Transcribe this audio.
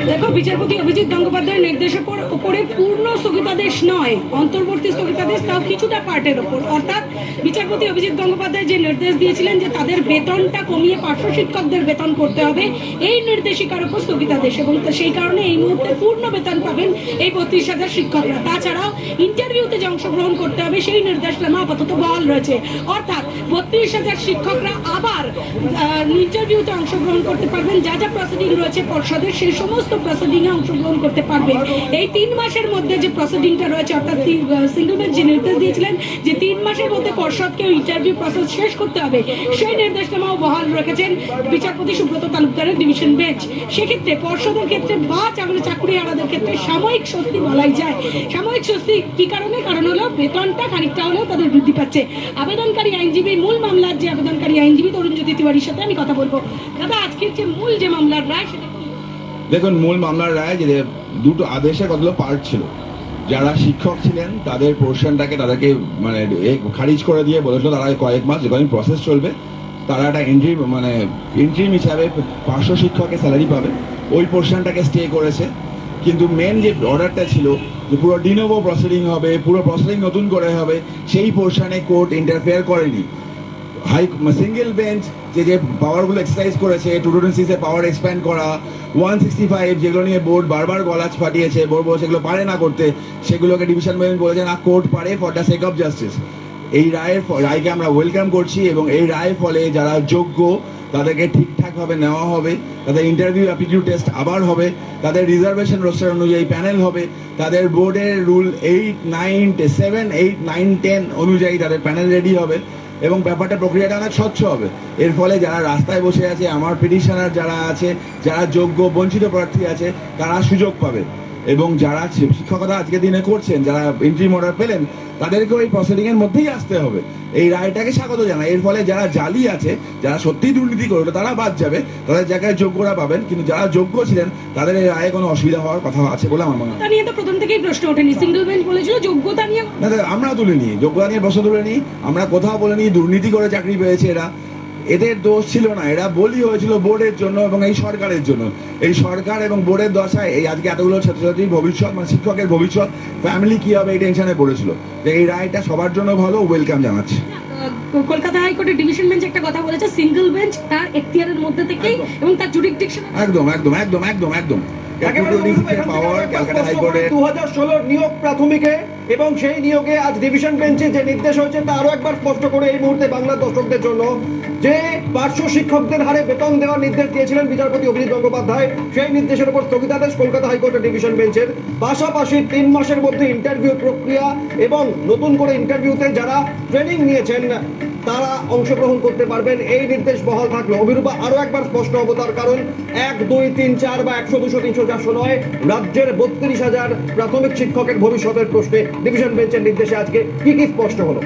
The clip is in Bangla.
দেখো, বিচারপতি অভিজিৎ গঙ্গোপাধ্যায়ের নির্দেশের উপরে পূর্ণ স্থগিতাদেশ নয়, অন্তর্বর্তী স্থগিতাদেশ, তাও কিছুটা পার্টের ওপর। অর্থাৎ বিচারপতি অভিজিৎ গঙ্গোপাধ্যায় যে নির্দেশ দিয়েছিলেন যে তাদের বেতনটা কমিয়ে পার্শ্ব শিক্ষকদের বেতন করতে হবে, এই নির্দেশিকার উপর স্থগিতাদেশ, এবং সেই কারণে এই মুহূর্তে পূর্ণ বেতন পাবেন এই 32,000 শিক্ষকরা। তাছাড়াও ইন্টারভিউতে যে অংশগ্রহণ করতে হবে সেই নির্দেশনামা আপাতত বহাল রয়েছে। অর্থাৎ 32,000 শিক্ষকরা আবার ইন্টারভিউতে অংশগ্রহণ করতে পারবেন। যা যা প্রসিডিং রয়েছে পর্ষদের, সেই সমস্ত প্রসিডিংয়ে অংশগ্রহণ করতে পারবেন। এই 3 মাসের মধ্যে যে প্রসিডিংটা রয়েছে, অর্থাৎ সিঙ্গল বেঞ্চ যে নির্দেশ দিয়েছিলেন যে 3 মাসের মধ্যে পর্ষদকে ইন্টারভিউ প্রসেস শেষ করতে হবে, সেই নির্দেশনামাও বহাল রেখেছেন বিচারপতি সুব্রত তালুকদারের ডিভিশন বেঞ্চ। সেক্ষেত্রে পর্ষদের ক্ষেত্রে বা চাকরিহারাদের ক্ষেত্রে সাময়িক স্বস্তি বলাই যায়। সাময়িক স্বস্তি কি কারণে? কারণ হলো বেতনটা খানিকটা হলেও তাদের বৃদ্ধি পাচ্ছে। আবেদনকারী আইনজীবী, মূল মামলার যে আবেদনকারী আইনজীবী তরুণজ্যোতি তিওয়ারির সাথে আমি কথা বলবো। দাদা, আজকের যে মূল যে মামলার রায়, সেটা দেখুন, মূল মামলার রায় যে দুটো আদেশে কতগুলো পার্ট ছিল। যারা শিক্ষক ছিলেন তাদের পোর্শনটাকে তাদেরকে মানে খারিজ করে দিয়ে বলেছিল তারা কয়েক মাস যখন প্রসেস চলবে তারা একটা ইন্ট্রিম হিসাবে 500 শিক্ষকের স্যালারি পাবে, ওই পোর্শনটাকে স্টে করেছে। কিন্তু মেন যে অর্ডারটা ছিল যে পুরো ডিনোভো প্রসিডিং হবে, পুরো প্রসিডিং নতুন করে হবে, সেই পোর্শনে কোর্ট ইন্টারফেয়ার করেনি। সিঙ্গেল বেঞ্চ যে পাওয়ারগুলো এক্সারসাইজ করেছে, 226 এ পাওয়ার এক্সপ্যান্ড করা, 165 যেগুলো নিয়ে বোর্ড বারবার গলাচ ফাটিয়েছে, বোর্ড সেগুলো পারে না করতে, সেগুলোকে ডিভিশন বেঞ্চ বলেছে না, কোর্ট পারে for the sake of justice. এই রায়কে আমরা ওয়েলকাম করছি, এবং এই রায়ের ফলে যারা যোগ্য তাদেরকে ঠিকঠাকভাবে নেওয়া হবে, তাদের ইন্টারভিউ অ্যাপটিটিউড টেস্ট আবার হবে, তাদের রিজার্ভেশন রোস্টার অনুযায়ী প্যানেল হবে, তাদের বোর্ডের রুল 8, 9, 7, 8, 9, 10 অনুযায়ী তাদের প্যানেল রেডি হবে, এবং ব্যাপারটা প্রক্রিয়াটা অনেক স্বচ্ছ হবে। এর ফলে যারা রাস্তায় বসে আছে, আমার পিটিশনার যারা আছে, যারা যোগ্য বঞ্চিত প্রার্থী আছে, তারা সুযোগ পাবে। এবং যারা শিক্ষকতা আজকের দিনে করছেন, যারা ইন্ট্রিম অর্ডার পেলেন, তাদেরকেও এই প্রসিডিংয়ের মধ্যেই আসতে হবে। এই রায়টাকে স্বাগত জানাই। এর ফলে যারা জালি আছে, যারা সত্যিই দুর্নীতি করলো, তারা বাদ যাবে, তাদের জায়গায় যোগ্যরা পাবেন। কিন্তু যারা যোগ্য ছিলেন তাদের এই রায়ে কোনো অসুবিধা হওয়ার কথা আছে বলে আমার মনে হয়। নিয়ে তো প্রথম থেকেই প্রশ্ন ওঠেনি, সিঙ্গল বেঞ্চ বলেছিল যোগ্যতা নিয়ে। না, আমরা তুলিনি, যোগ্যতা নিয়ে প্রশ্ন তুলিনি, আমরা কোথাও বলিনি দুর্নীতি করে চাকরি পেয়েছে এরা। এদের দোষ ছিল না, এরা বলি হয়েছিল বোর্ডের জন্য এবং এই সরকারের জন্য। এই সরকার এবং বোর্ডের দশায় এই আজকে এতগুলো ছাত্রছাত্রীর ভবিষ্যৎ, শিক্ষকের ভবিষ্যৎ, ফ্যামিলি কি হবে, এই টেনশনে পড়েছিল। এই রায়টা সবার জন্য ভালো, ওয়েলকাম জানাচ্ছি। কলকাতা হাইকোর্টের ডিভিশন বেঞ্চ একটা কথা বলেছে, সিঙ্গল বেঞ্চ তার এখতিয়ারের মধ্যে থেকেই এবং তার জুরিসডিকশন। একদম একদম একদম একদম একদম 2016 নিয়োগ প্রাথমিকে, এবং সেই নিয়োগে আজ ডিভিশন বেঞ্চে যে নির্দেশ হয়েছে তা আরো একবার স্পষ্ট করে এই মুহূর্তে বাংলার দর্শকদের জন্য যে 500 শিক্ষকদের হারে বেতন দেওয়ার নির্দেশ দিয়েছিলেন বিচারপতি অভিজিৎ গঙ্গোপাধ্যায়, সেই নির্দেশের উপর স্থগিতাদেশ কলকাতা হাইকোর্টের ডিভিশন বেঞ্চের। পাশাপাশি 3 মাসের মধ্যে ইন্টারভিউ প্রক্রিয়া এবং নতুন করে ইন্টারভিউতে যারা ট্রেনিং নিয়েছেন তারা অংশগ্রহণ করতে পারবেন, এই নির্দেশ বহাল থাকলো। অভিরূপা, আরো একবার স্পষ্ট হবো, তার কারণ 1, 2, 3, 4 বা 100, 200, 300, 400 নয়, রাজ্যের 32,000 প্রাথমিক শিক্ষকের ভবিষ্যতের প্রশ্নে ডিভিশন বেঞ্চের নির্দেশে আজকে কি স্পষ্ট হলো।